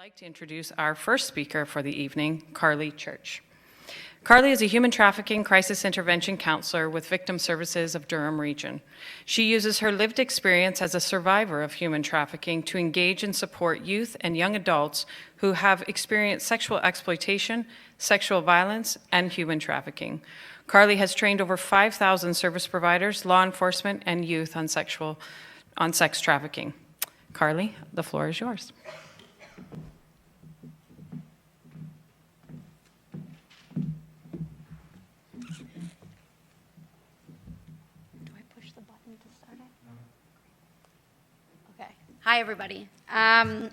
like to introduce our first speaker for the evening, Carly Church. Carly is a human trafficking crisis intervention counselor with Victim Services of Durham Region. She uses her lived experience as a survivor of human trafficking to engage and support youth and young adults who have experienced sexual exploitation, sexual violence, and human trafficking. Carly has trained over 5,000 service providers, law enforcement, and youth on sex trafficking. Carly, the floor is yours. Hi, everybody. My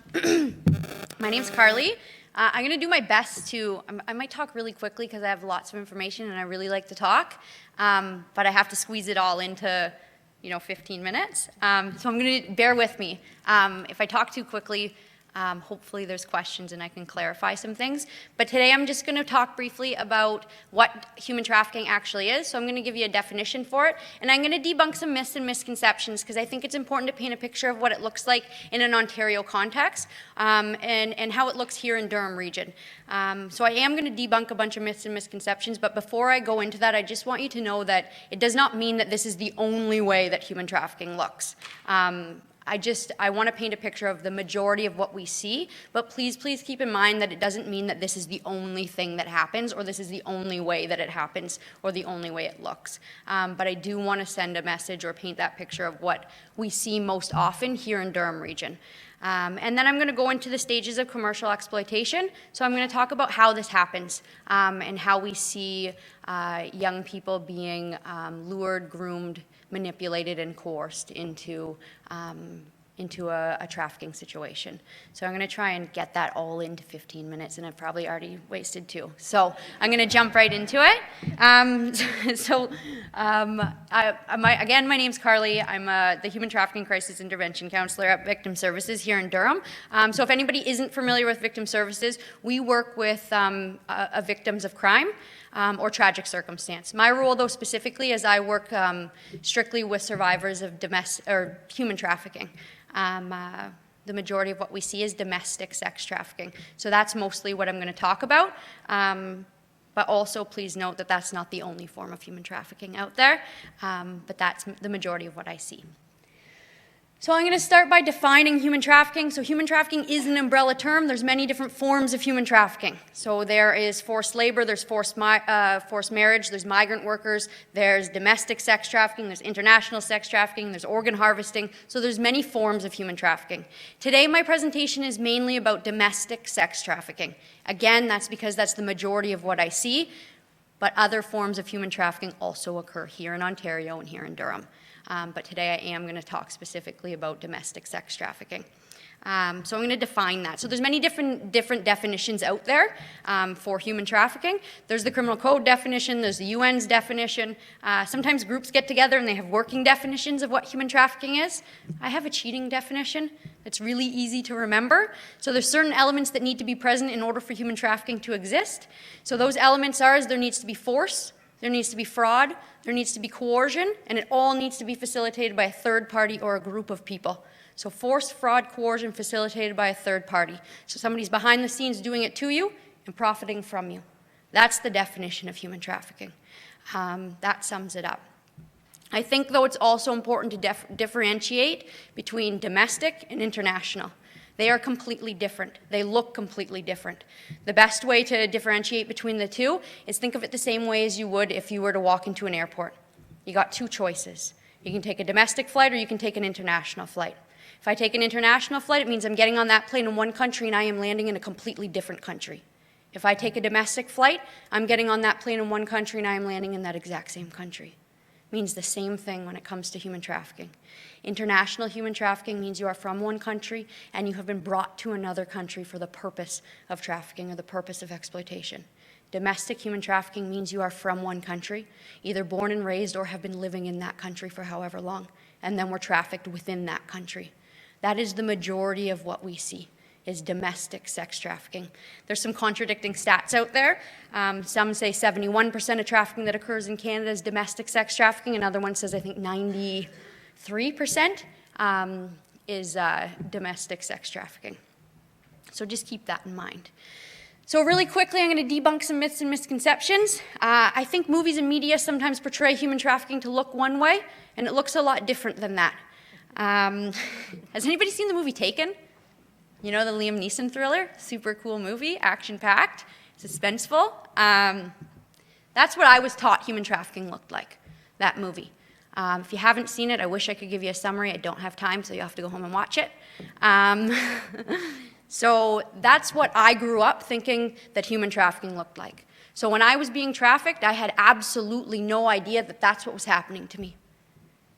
name's Carly. I'm going to do my best to, I might talk really quickly because I have lots of information and I really like to talk, but I have to squeeze it all into, 15 minutes. So I'm going to bear with me. If I talk too quickly, hopefully there's questions and I can clarify some things. But today I'm just going to talk briefly about what human trafficking actually is. So I'm going to give you a definition for it. And I'm going to debunk some myths and misconceptions because I think it's important to paint a picture of what it looks like in an Ontario context and how it looks here in Durham Region. So I am going to debunk a bunch of myths and misconceptions. But before I go into that, I just want you to know that it does not mean that this is the only way that human trafficking looks. I want to paint a picture of the majority of what we see, but please keep in mind that it doesn't mean that this is the only thing that happens or this is the only way that it happens or the only way it looks. But I do want to send a message or paint that picture of what we see most often here in Durham Region. And then I'm going to go into the stages of commercial exploitation. So I'm going to talk about how this happens and how we see young people being lured, groomed, manipulated, and coerced into a trafficking situation. So I'm going to try and get that all into 15 minutes, and I've probably already wasted 2. So I'm going to jump right into it. Again, my name's Carly. I'm the Human Trafficking Crisis Intervention Counselor at Victim Services here in Durham. So if anybody isn't familiar with Victim Services, we work with victims of crime. Or tragic circumstance. My role, though, specifically is I work strictly with survivors of human trafficking. The majority of what we see is domestic sex trafficking. So that's mostly what I'm going to talk about. But also, please note that that's not the only form of human trafficking out there, but that's the majority of what I see. So I'm going to start by defining human trafficking. So human trafficking is an umbrella term. There's many different forms of human trafficking. So there is forced labor, there's forced marriage, there's migrant workers, there's domestic sex trafficking, there's international sex trafficking, there's organ harvesting. So there's many forms of human trafficking. Today my presentation is mainly about domestic sex trafficking. Again, that's because that's the majority of what I see, but other forms of human trafficking also occur here in Ontario and here in Durham. But today I am going to talk specifically about domestic sex trafficking. So I'm going to define that. So there's many different definitions out there for human trafficking. There's the Criminal Code definition, there's the UN's definition. Sometimes groups get together and they have working definitions of what human trafficking is. I have a cheating definition that's really easy to remember. So there's certain elements that need to be present in order for human trafficking to exist. So those elements are there needs to be force, there needs to be fraud, there needs to be coercion, and it all needs to be facilitated by a third party or a group of people. So force, fraud, coercion facilitated by a third party. So somebody's behind the scenes doing it to you and profiting from you. That's the definition of human trafficking. That sums it up. I think, though, it's also important to differentiate between domestic and international. They are completely different. They look completely different. The best way to differentiate between the two is think of it the same way as you would if you were to walk into an airport. You got 2 choices. You can take a domestic flight or you can take an international flight. If I take an international flight, it means I'm getting on that plane in one country and I am landing in a completely different country. If I take a domestic flight, I'm getting on that plane in one country and I am landing in that exact same country. It means the same thing when it comes to human trafficking. International human trafficking means you are from one country and you have been brought to another country for the purpose of trafficking or the purpose of exploitation. Domestic human trafficking means you are from one country, either born and raised or have been living in that country for however long, and then were trafficked within that country. That is the majority of what we see, is domestic sex trafficking. There's some contradicting stats out there. Some say 71% of trafficking that occurs in Canada is domestic sex trafficking. Another one says, I think, 93% is domestic sex trafficking. So just keep that in mind. So really quickly, I'm going to debunk some myths and misconceptions. I think movies and media sometimes portray human trafficking to look one way, and it looks a lot different than that. Has anybody seen the movie Taken? You know, the Liam Neeson thriller? Super cool movie, action-packed, suspenseful. That's what I was taught human trafficking looked like, that movie. If you haven't seen it, I wish I could give you a summary. I don't have time, so you have to go home and watch it. So that's what I grew up thinking that human trafficking looked like. So when I was being trafficked, I had absolutely no idea that that's what was happening to me,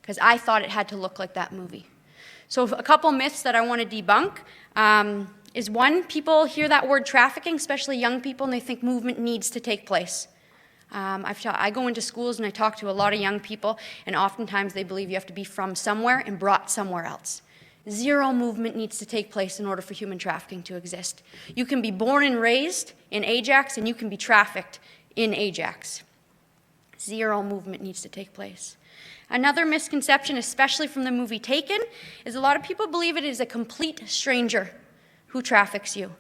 because I thought it had to look like that movie. So a couple myths that I want to debunk is one, people hear that word trafficking, especially young people, and they think movement needs to take place. I go into schools and I talk to a lot of young people, and oftentimes they believe you have to be from somewhere and brought somewhere else. Zero movement needs to take place in order for human trafficking to exist. You can be born and raised in Ajax, and you can be trafficked in Ajax. Zero movement needs to take place. Another misconception, especially from the movie Taken, is a lot of people believe it is a complete stranger who traffics you.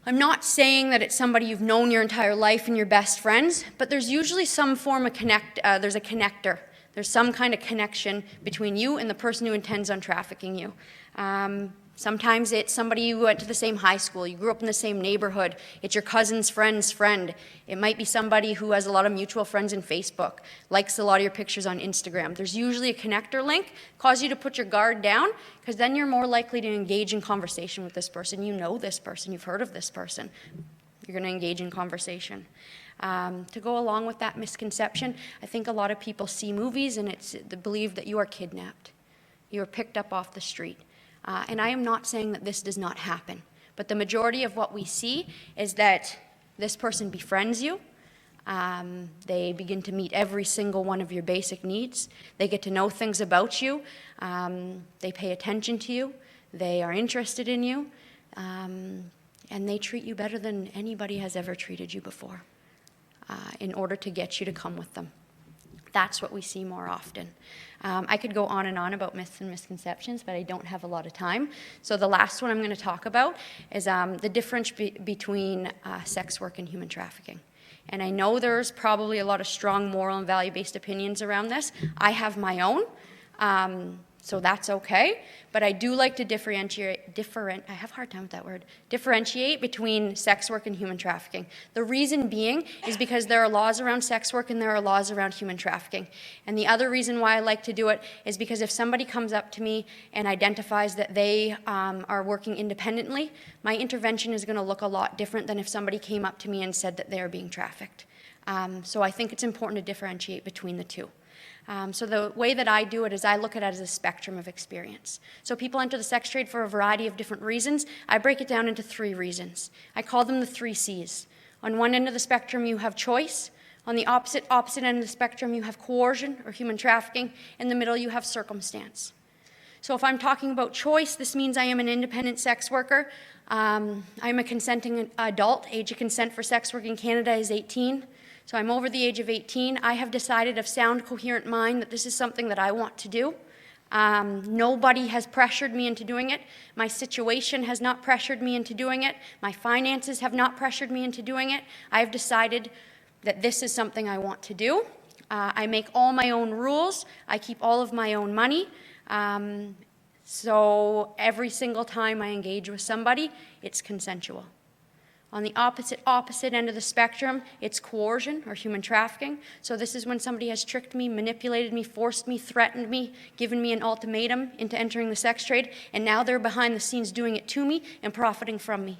I'm not saying that it's somebody you've known your entire life and your best friends, but there's usually some form of there's a connector. There's some kind of connection between you and the person who intends on trafficking you. Sometimes it's somebody you went to the same high school, you grew up in the same neighborhood, it's your cousin's friend's friend. It might be somebody who has a lot of mutual friends in Facebook, likes a lot of your pictures on Instagram. There's usually a connector link, cause you to put your guard down, because then you're more likely to engage in conversation with this person. You know this person, you've heard of this person. You're going to engage in conversation. To go along with that misconception, I think a lot of people see movies and they believe that you are kidnapped. You are picked up off the street. And I am not saying that this does not happen, but the majority of what we see is that this person befriends you. They begin to meet every single one of your basic needs. They get to know things about you. They pay attention to you. They are interested in you. And they treat you better than anybody has ever treated you before in order to get you to come with them. That's what we see more often. I could go on and on about myths and misconceptions, but I don't have a lot of time. So the last one I'm going to talk about is the difference between sex work and human trafficking. And I know there's probably a lot of strong moral and value-based opinions around this. I have my own, so that's okay. But I do like to differentiate between sex work and human trafficking. The reason being is because there are laws around sex work and there are laws around human trafficking. And the other reason why I like to do it is because if somebody comes up to me and identifies that they are working independently, my intervention is going to look a lot different than if somebody came up to me and said that they are being trafficked. So I think it's important to differentiate between the two. So the way that I do it is I look at it as a spectrum of experience. So people enter the sex trade for a variety of different reasons. I break it down into 3 reasons. I call them the 3 C's. On one end of the spectrum, you have choice. On the opposite end of the spectrum, you have coercion or human trafficking. In the middle, you have circumstance. So if I'm talking about choice, this means I am an independent sex worker. I'm a consenting adult. Age of consent for sex work in Canada is 18. So I'm over the age of 18. I have decided of sound, coherent mind that this is something that I want to do. Nobody has pressured me into doing it. My situation has not pressured me into doing it. My finances have not pressured me into doing it. I have decided that this is something I want to do. I make all my own rules. I keep all of my own money. So every single time I engage with somebody, it's consensual. On the opposite end of the spectrum, it's coercion or human trafficking. So this is when somebody has tricked me, manipulated me, forced me, threatened me, given me an ultimatum into entering the sex trade, and now they're behind the scenes doing it to me and profiting from me.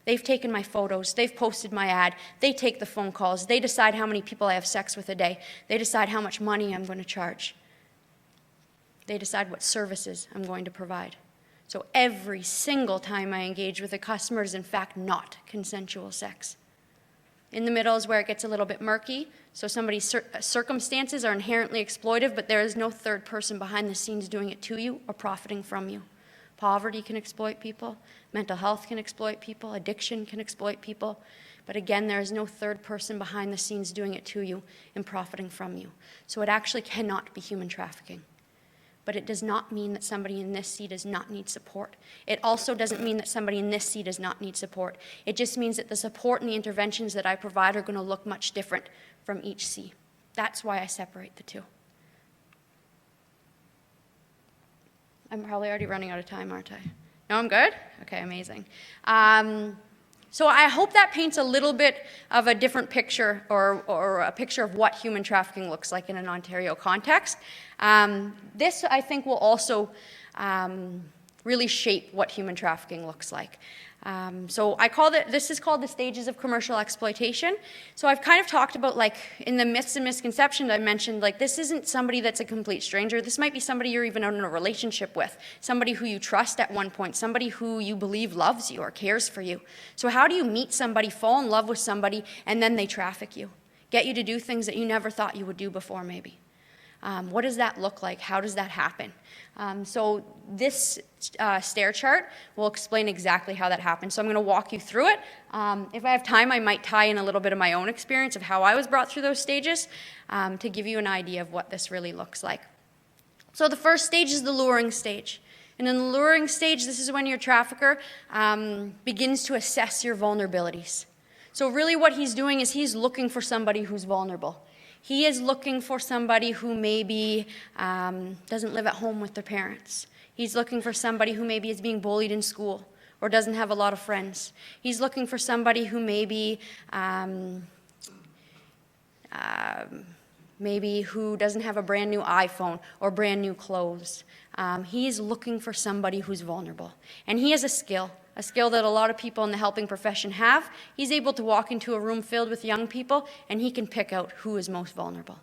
They've taken my photos, they've posted my ad, they take the phone calls, they decide how many people I have sex with a day, they decide how much money I'm going to charge. They decide what services I'm going to provide. So every single time I engage with a customer is in fact not consensual sex. In the middle is where it gets a little bit murky. So somebody's circumstances are inherently exploitive, but there is no third person behind the scenes doing it to you or profiting from you. Poverty can exploit people. Mental health can exploit people. Addiction can exploit people. But again, there is no third person behind the scenes doing it to you and profiting from you. So it actually cannot be human trafficking. But it does not mean that somebody in this C does not need support. It also doesn't mean that somebody in this C does not need support. It just means that the support and the interventions that I provide are going to look much different from each C. That's why I separate the two. I'm probably already running out of time, aren't I? No, I'm good? Okay, amazing. So I hope that paints a little bit of a different picture or a picture of what human trafficking looks like in an Ontario context. This, I think, will also really shape what human trafficking looks like. So this is called the stages of commercial exploitation. So I've kind of talked about, like, in the myths and misconceptions I mentioned, like, this isn't somebody that's a complete stranger. This might be somebody you're even in a relationship with, somebody who you trust at one point, somebody who you believe loves you or cares for you. So how do you meet somebody, fall in love with somebody, and then they traffic you, get you to do things that you never thought you would do before, maybe? What does that look like? How does that happen? So this stair chart will explain exactly how that happens. So I'm going to walk you through it. If I have time, I might tie in a little bit of my own experience of how I was brought through those stages to give you an idea of what this really looks like. So the first stage is the luring stage. And in the luring stage, this is when your trafficker begins to assess your vulnerabilities. So really what he's doing is he's looking for somebody who's vulnerable. He is looking for somebody who maybe doesn't live at home with their parents. He's looking for somebody who maybe is being bullied in school or doesn't have a lot of friends. He's looking for somebody who maybe who doesn't have a brand new iPhone or brand new clothes. He's looking for somebody who's vulnerable. And he has a skill that a lot of people in the helping profession have. He's able to walk into a room filled with young people, and he can pick out who is most vulnerable.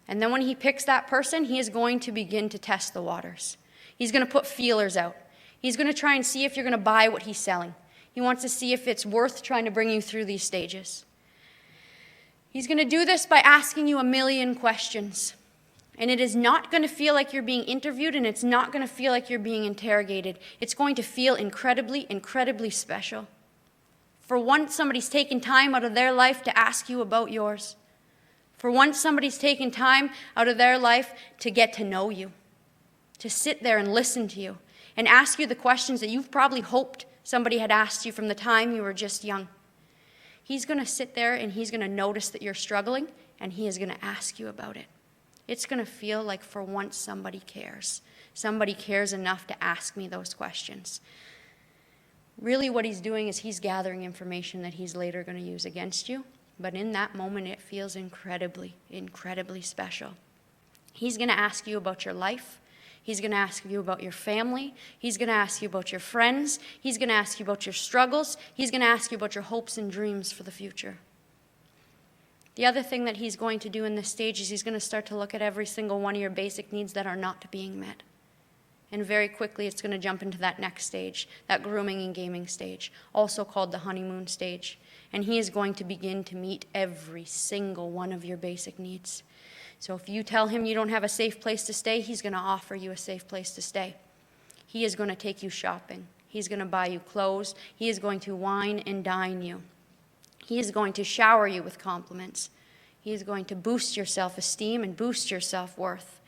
And then when he picks that person, he is going to begin to test the waters. He's going to put feelers out. He's going to try and see if you're going to buy what he's selling. He wants to see if it's worth trying to bring you through these stages. He's going to do this by asking you a million questions. And it is not going to feel like you're being interviewed, and it's not going to feel like you're being interrogated. It's going to feel incredibly, incredibly special. For once, somebody's taken time out of their life to ask you about yours. For once, somebody's taken time out of their life to get to know you, to sit there and listen to you, and ask you the questions that you've probably hoped somebody had asked you from the time you were just young. He's going to sit there, and he's going to notice that you're struggling, and he is going to ask you about it. It's going to feel like for once somebody cares. Somebody cares enough to ask me those questions. Really what he's doing is he's gathering information that he's later going to use against you. But in that moment, it feels incredibly, incredibly special. He's going to ask you about your life. He's going to ask you about your family. He's going to ask you about your friends. He's going to ask you about your struggles. He's going to ask you about your hopes and dreams for the future. The other thing that he's going to do in this stage is he's going to start to look at every single one of your basic needs that are not being met. And very quickly, it's going to jump into that next stage, that grooming and gaming stage, also called the honeymoon stage. And he is going to begin to meet every single one of your basic needs. So if you tell him you don't have a safe place to stay, he's going to offer you a safe place to stay. He is going to take you shopping. He's going to buy you clothes. He is going to wine and dine you. He is going to shower you with compliments. He is going to boost your self-esteem and boost your self-worth.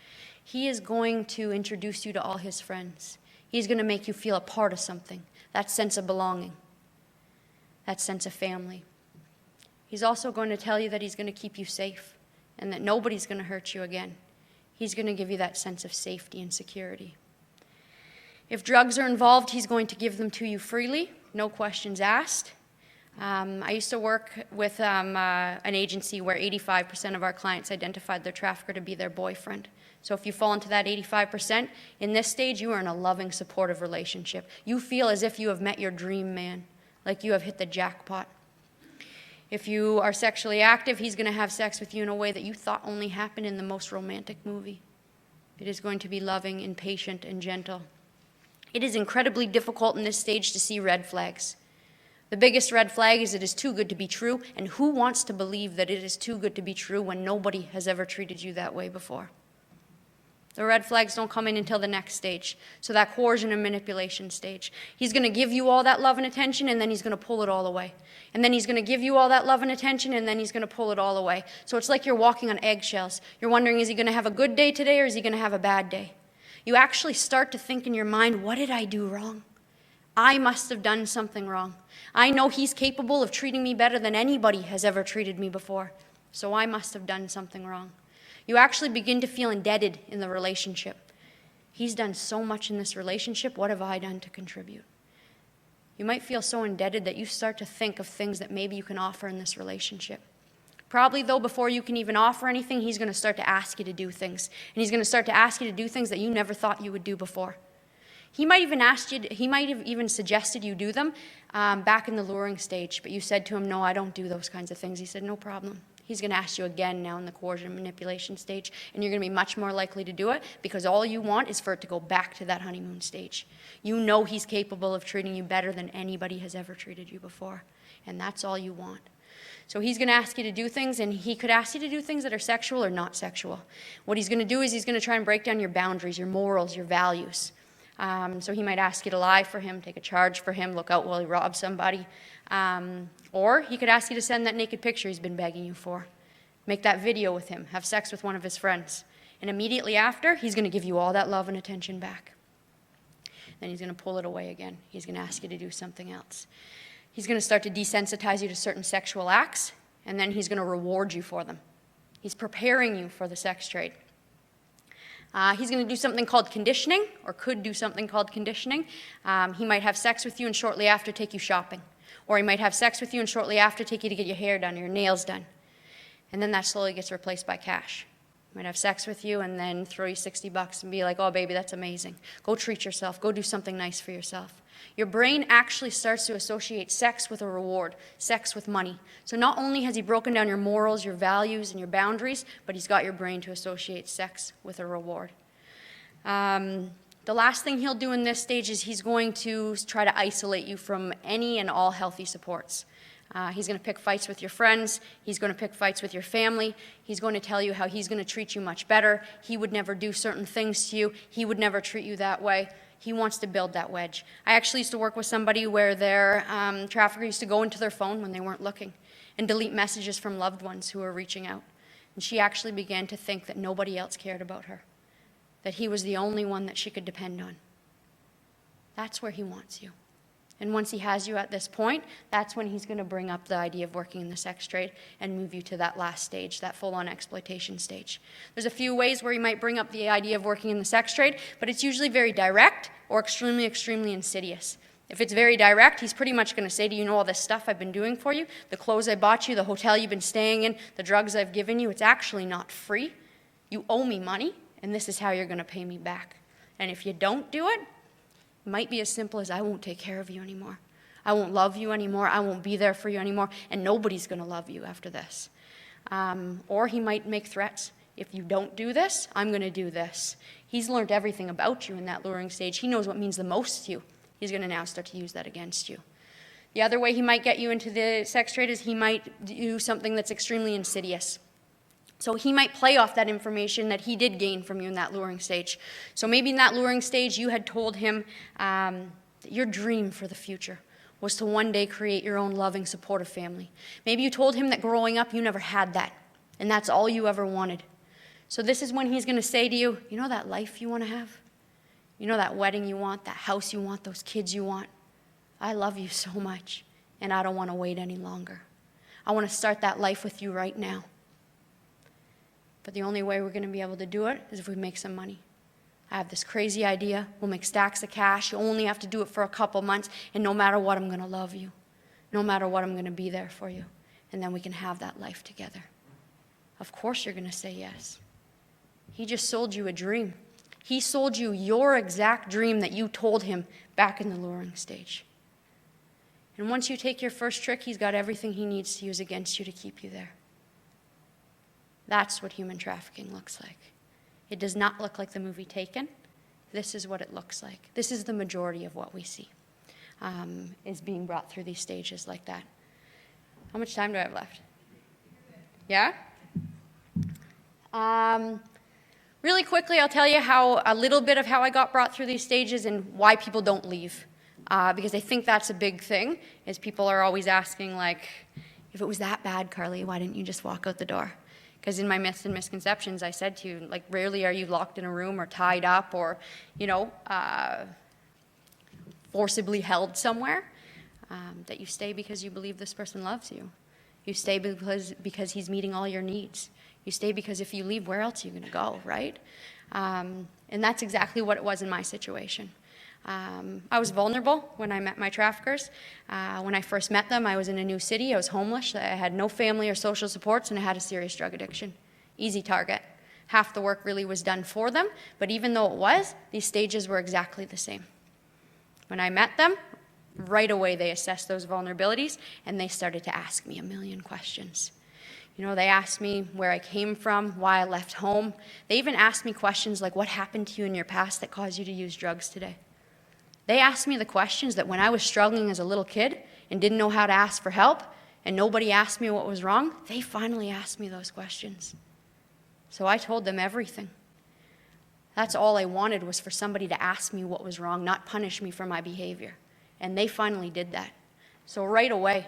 He is going to introduce you to all his friends. He's going to make you feel a part of something, that sense of belonging, that sense of family. He's also going to tell you that he's going to keep you safe and that nobody's going to hurt you again. He's going to give you that sense of safety and security. If drugs are involved, he's going to give them to you freely, no questions asked. I used to work with an agency where 85% of our clients identified their trafficker to be their boyfriend. So if you fall into that 85%, in this stage, you are in a loving, supportive relationship. You feel as if you have met your dream man, like you have hit the jackpot. If you are sexually active, he's going to have sex with you in a way that you thought only happened in the most romantic movie. It is going to be loving and patient and gentle. It is incredibly difficult in this stage to see red flags. The biggest red flag is it is too good to be true, and who wants to believe that it is too good to be true when nobody has ever treated you that way before? The red flags don't come in until the next stage, so that coercion and manipulation stage. He's going to give you all that love and attention, and then he's going to pull it all away. And then he's going to give you all that love and attention, and then he's going to pull it all away. So it's like you're walking on eggshells. You're wondering, is he going to have a good day today, or is he going to have a bad day? You actually start to think in your mind, what did I do wrong? I must have done something wrong. I know he's capable of treating me better than anybody has ever treated me before, so I must have done something wrong. You actually begin to feel indebted in the relationship. He's done so much in this relationship, what have I done to contribute? You might feel so indebted that you start to think of things that maybe you can offer in this relationship. Probably, though, before you can even offer anything, he's going to start to ask you to do things. And he's going to start to ask you to do things that you never thought you would do before. He might have even suggested you do them back in the luring stage, but you said to him, no, I don't do those kinds of things. He said, no problem. He's going to ask you again now in the coercion and manipulation stage, and you're going to be much more likely to do it because all you want is for it to go back to that honeymoon stage. You know he's capable of treating you better than anybody has ever treated you before, and that's all you want. So he's going to ask you to do things, and he could ask you to do things that are sexual or not sexual. What he's going to do is he's going to try and break down your boundaries, your morals, your values. So he might ask you to lie for him, take a charge for him, look out while he robs somebody. Or he could ask you to send that naked picture he's been begging you for. Make that video with him, have sex with one of his friends. And immediately after, he's going to give you all that love and attention back. Then he's going to pull it away again. He's going to ask you to do something else. He's going to start to desensitize you to certain sexual acts, and then he's going to reward you for them. He's preparing you for the sex trade. He's going to do something called conditioning, or could do something called conditioning. He might have sex with you and shortly after take you shopping. Or he might have sex with you and shortly after take you to get your hair done or your nails done. And then that slowly gets replaced by cash. He might have sex with you and then throw you $60 and be like, oh, baby, that's amazing. Go treat yourself. Go do something nice for yourself. Your brain actually starts to associate sex with a reward, sex with money. So not only has he broken down your morals, your values, and your boundaries, but he's got your brain to associate sex with a reward. The last thing he'll do in this stage is he's going to try to isolate you from any and all healthy supports. He's going to pick fights with your friends. He's going to pick fights with your family. He's going to tell you how he's going to treat you much better. He would never do certain things to you. He would never treat you that way. He wants to build that wedge. I actually used to work with somebody where their trafficker used to go into their phone when they weren't looking and delete messages from loved ones who were reaching out. And she actually began to think that nobody else cared about her, that he was the only one that she could depend on. That's where he wants you. And once he has you at this point, that's when he's going to bring up the idea of working in the sex trade and move you to that last stage, that full-on exploitation stage. There's a few ways where he might bring up the idea of working in the sex trade, but it's usually very direct or extremely, extremely insidious. If it's very direct, he's pretty much going to say to you, all this stuff I've been doing for you, the clothes I bought you, the hotel you've been staying in, the drugs I've given you, it's actually not free. You owe me money, and this is how you're going to pay me back. And if you don't do it, it might be as simple as I won't take care of you anymore. I won't love you anymore. I won't be there for you anymore. And nobody's going to love you after this. Or he might make threats. If you don't do this, I'm going to do this. He's learned everything about you in that luring stage. He knows what means the most to you. He's going to now start to use that against you. The other way he might get you into the sex trade is he might do something that's extremely insidious. So he might play off that information that he did gain from you in that luring stage. So maybe in that luring stage, you had told him that your dream for the future was to one day create your own loving, supportive family. Maybe you told him that growing up, you never had that, and that's all you ever wanted. So this is when he's going to say to you, you know that life you want to have? You know that wedding you want, that house you want, those kids you want? I love you so much, and I don't want to wait any longer. I want to start that life with you right now. But the only way we're going to be able to do it is if we make some money. I have this crazy idea. We'll make stacks of cash. You only have to do it for a couple months. And no matter what, I'm going to love you. No matter what, I'm going to be there for you. And then we can have that life together. Of course you're going to say yes. He just sold you a dream. He sold you your exact dream that you told him back in the luring stage. And once you take your first trick, he's got everything he needs to use against you to keep you there. That's what human trafficking looks like. It does not look like the movie Taken. This is what it looks like. This is the majority of what we see is being brought through these stages like that. How much time do I have left? Yeah? Really quickly, I'll tell you a little bit of how I got brought through these stages and why people don't leave. Because I think that's a big thing, is people are always asking, like, if it was that bad, Carly, why didn't you just walk out the door? Because in my myths and misconceptions, I said to you, like, rarely are you locked in a room or tied up or, forcibly held somewhere. That you stay because you believe this person loves you. You stay because he's meeting all your needs. You stay because if you leave, where else are you going to go, right? And that's exactly what it was in my situation. I was vulnerable when I met my traffickers. When I first met them, I was in a new city. I was homeless. I had no family or social supports, and I had a serious drug addiction. Easy target. Half the work really was done for them, but even though it was, these stages were exactly the same. When I met them, right away they assessed those vulnerabilities, and they started to ask me a million questions. They asked me where I came from, why I left home. They even asked me questions like, what happened to you in your past that caused you to use drugs today? They asked me the questions that when I was struggling as a little kid and didn't know how to ask for help, and nobody asked me what was wrong, they finally asked me those questions. So I told them everything. That's all I wanted, was for somebody to ask me what was wrong, not punish me for my behavior. And they finally did that. So right away,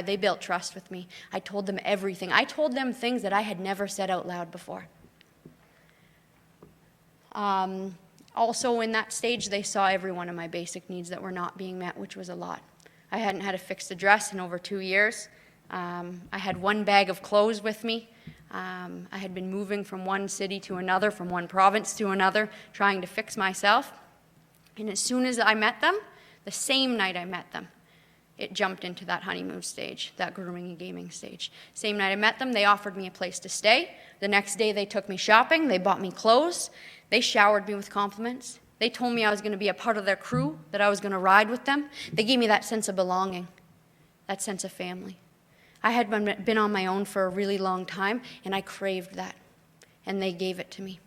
they built trust with me. I told them everything. I told them things that I had never said out loud before. Also in that stage, they saw every one of my basic needs that were not being met, which was a lot. I hadn't had a fixed address in over 2 years. I had one bag of clothes with me. I had been moving from one city to another, from one province to another, trying to fix myself. And as soon as I met them, the same night I met them, it jumped into that honeymoon stage, that grooming and gaming stage. Same night I met them, they offered me a place to stay. The next day they took me shopping, they bought me clothes, they showered me with compliments. They told me I was going to be a part of their crew, that I was going to ride with them. They gave me that sense of belonging, that sense of family. I had been on my own for a really long time, and I craved that, and they gave it to me.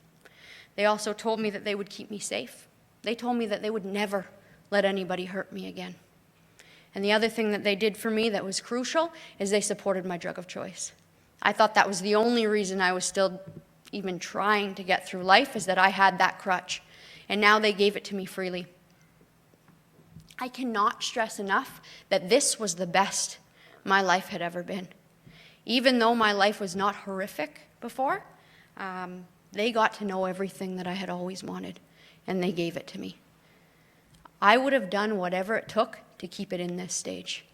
They also told me that they would keep me safe. They told me that they would never let anybody hurt me again. And the other thing that they did for me that was crucial is they supported my drug of choice. I thought that was the only reason I was still even trying to get through life, is that I had that crutch. And now they gave it to me freely. I cannot stress enough that this was the best my life had ever been. Even though my life was not horrific before, they got to know everything that I had always wanted, and they gave it to me. I would have done whatever it took to keep it in this stage.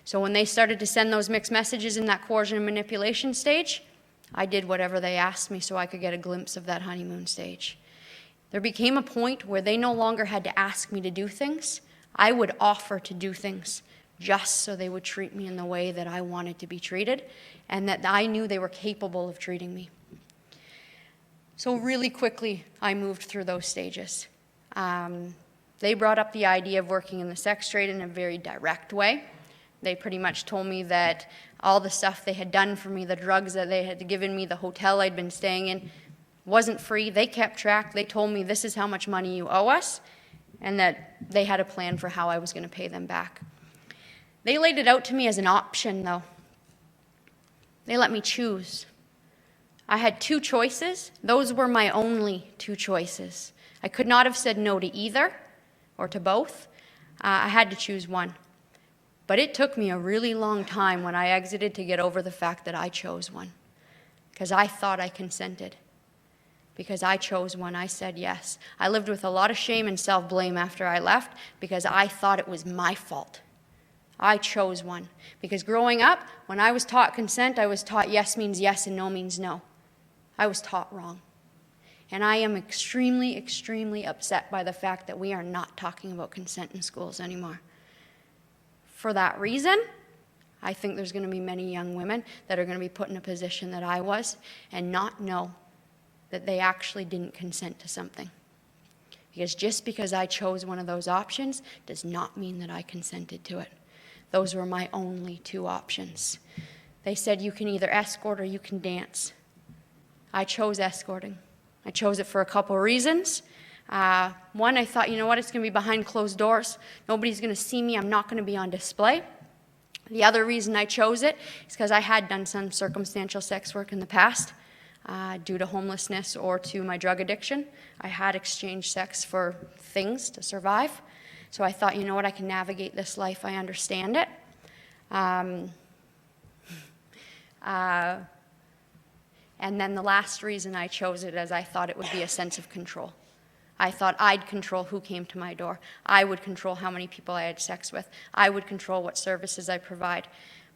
So when they started to send those mixed messages in that coercion and manipulation stage, I did whatever they asked me so I could get a glimpse of that honeymoon stage. There became a point where they no longer had to ask me to do things. I would offer to do things just so they would treat me in the way that I wanted to be treated, and that I knew they were capable of treating me. So really quickly, I moved through those stages. They brought up the idea of working in the sex trade in a very direct way. They pretty much told me that all the stuff they had done for me, the drugs that they had given me, the hotel I'd been staying in, wasn't free. They kept track. They told me, this is how much money you owe us, and that they had a plan for how I was going to pay them back. They laid it out to me as an option, though. They let me choose. I had 2 choices. Those were my only 2 choices. I could not have said no to either or to both. I had to choose one. But it took me a really long time when I exited to get over the fact that I chose one. Because I thought I consented. Because I chose one, I said yes. I lived with a lot of shame and self-blame after I left because I thought it was my fault. I chose one. Because growing up, when I was taught consent, I was taught yes means yes and no means no. I was taught wrong. And I am extremely, extremely upset by the fact that we are not talking about consent in schools anymore. For that reason, I think there's going to be many young women that are going to be put in a position that I was and not know that they actually didn't consent to something. Because just because I chose one of those options does not mean that I consented to it. Those were my only 2 options. They said you can either escort or you can dance. I chose escorting. I chose it for a couple of reasons. One, I thought, you know what, it's going to be behind closed doors. Nobody's going to see me. I'm not going to be on display. The other reason I chose it is because I had done some circumstantial sex work in the past due to homelessness or to my drug addiction. I had exchanged sex for things to survive. So I thought, you know what, I can navigate this life. I understand it. And then the last reason I chose it is I thought it would be a sense of control. I thought I'd control who came to my door. I would control how many people I had sex with. I would control what services I provide.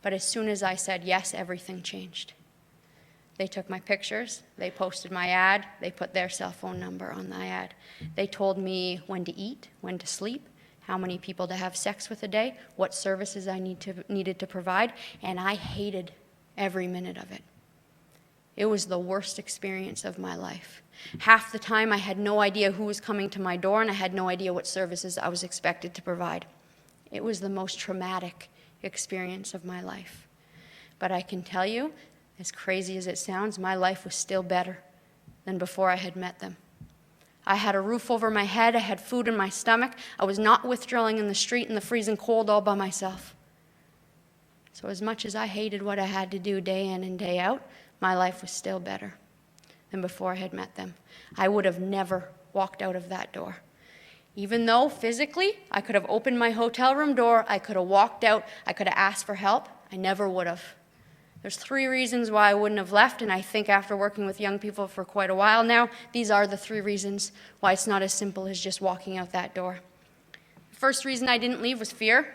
But as soon as I said yes, everything changed. They took my pictures, they posted my ad, they put their cell phone number on the ad. They told me when to eat, when to sleep, how many people to have sex with a day, what services I needed to provide, and I hated every minute of it. It was the worst experience of my life. Half the time I had no idea who was coming to my door, and I had no idea what services I was expected to provide. It was the most traumatic experience of my life. But I can tell you, as crazy as it sounds, my life was still better than before I had met them. I had a roof over my head, I had food in my stomach, I was not withdrawing in the street in the freezing cold all by myself. So as much as I hated what I had to do day in and day out, my life was still better than before I had met them. I would have never walked out of that door. Even though physically I could have opened my hotel room door, I could have walked out, I could have asked for help, I never would have. There's 3 reasons why I wouldn't have left, and I think after working with young people for quite a while now, these are the 3 reasons why it's not as simple as just walking out that door. The first reason I didn't leave was fear.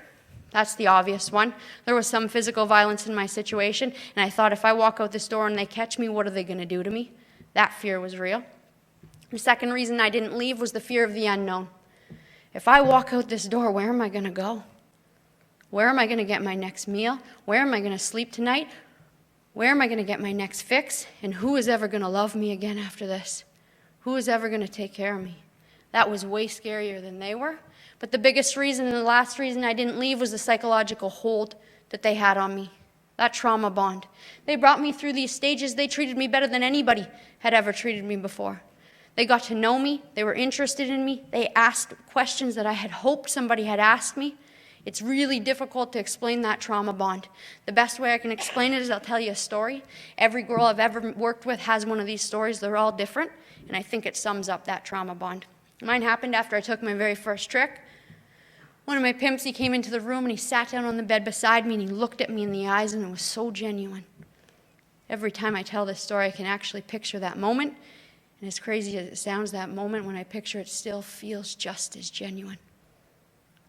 That's the obvious one. There was some physical violence in my situation, and I thought if I walk out this door and they catch me, what are they going to do to me? That fear was real. The second reason I didn't leave was the fear of the unknown. If I walk out this door, where am I going to go? Where am I going to get my next meal? Where am I going to sleep tonight? Where am I going to get my next fix? And who is ever going to love me again after this? Who is ever going to take care of me? That was way scarier than they were. But the biggest reason and the last reason I didn't leave was the psychological hold that they had on me, that trauma bond. They brought me through these stages. They treated me better than anybody had ever treated me before. They got to know me. They were interested in me. They asked questions that I had hoped somebody had asked me. It's really difficult to explain that trauma bond. The best way I can explain it is I'll tell you a story. Every girl I've ever worked with has one of these stories. They're all different, and I think it sums up that trauma bond. Mine happened after I took my very first trick. One of my pimps, he came into the room and he sat down on the bed beside me and he looked at me in the eyes, and it was so genuine. Every time I tell this story, I can actually picture that moment, and as crazy as it sounds, that moment, when I picture it, still feels just as genuine.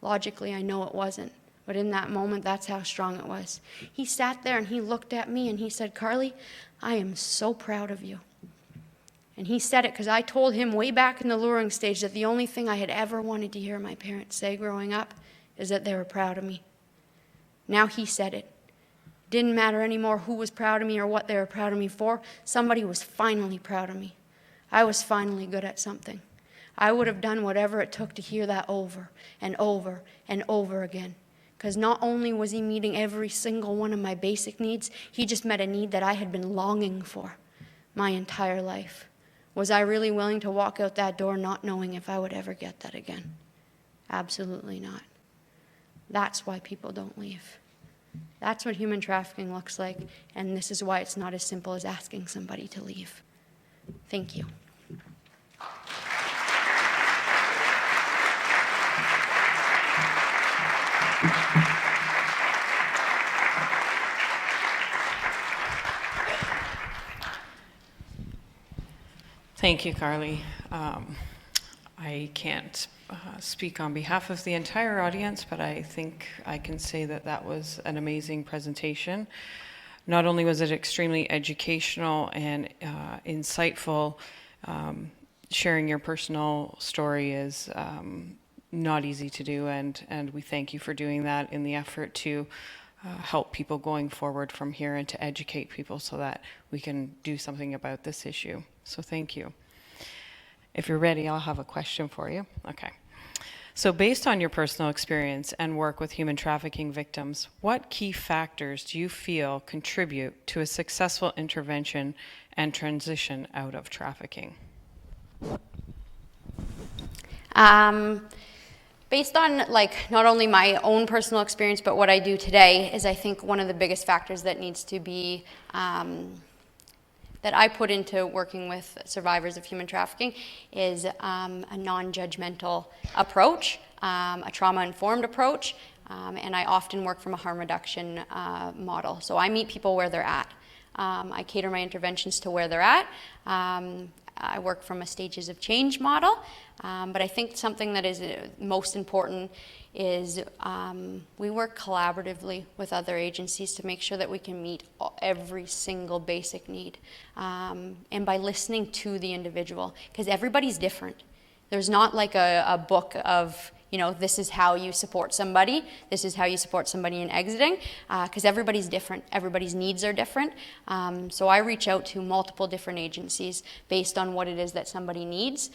Logically, I know it wasn't, but in that moment, that's how strong it was. He sat there and he looked at me and he said, "Carly, I am so proud of you." And he said it because I told him way back in the luring stage that the only thing I had ever wanted to hear my parents say growing up is that they were proud of me. Now he said it. Didn't matter anymore who was proud of me or what they were proud of me for. Somebody was finally proud of me. I was finally good at something. I would have done whatever it took to hear that over and over and over again. Because not only was he meeting every single one of my basic needs, he just met a need that I had been longing for my entire life. Was I really willing to walk out that door not knowing if I would ever get that again? Absolutely not. That's why people don't leave. That's what human trafficking looks like, and this is why it's not as simple as asking somebody to leave. Thank you. Thank you, Carly. I can't speak on behalf of the entire audience, but I think I can say that that was an amazing presentation. Not only was it extremely educational and insightful, sharing your personal story is not easy to do, and we thank you for doing that in the effort to help people going forward from here and to educate people so that we can do something about this issue. So thank you. If you're ready, I'll have a question for you. Okay. So based on your personal experience and work with human trafficking victims, what key factors do you feel contribute to a successful intervention and transition out of trafficking? Based on not only my own personal experience, but what I do today, is I think one of the biggest factors that needs to be that I put into working with survivors of human trafficking is a non-judgmental approach, a trauma-informed approach, and I often work from a harm reduction model. So I meet people where they're at. I cater my interventions to where they're at. I work from a stages of change model, but I think something that is most important is we work collaboratively with other agencies to make sure that we can meet every single basic need, and by listening to the individual, because everybody's different. There's not like a book of, you know, this is how you support somebody, this is how you support somebody in exiting, because everybody's different, everybody's needs are different. So I reach out to multiple different agencies based on what it is that somebody needs,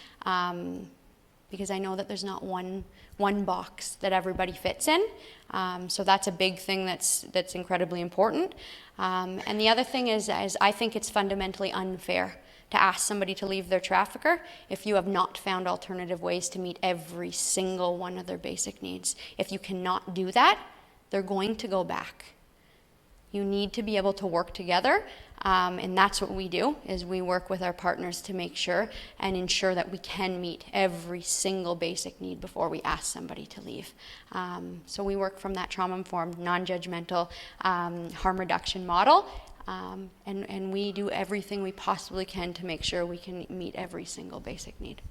because I know that there's not one box that everybody fits in. So that's a big thing that's incredibly important. And the other thing is I think it's fundamentally unfair to ask somebody to leave their trafficker if you have not found alternative ways to meet every single one of their basic needs. If you cannot do that, they're going to go back. You need to be able to work together, and that's what we do, is we work with our partners to make sure and ensure that we can meet every single basic need before we ask somebody to leave. So we work from that trauma-informed, non-judgmental harm reduction model, and we do everything we possibly can to make sure we can meet every single basic need.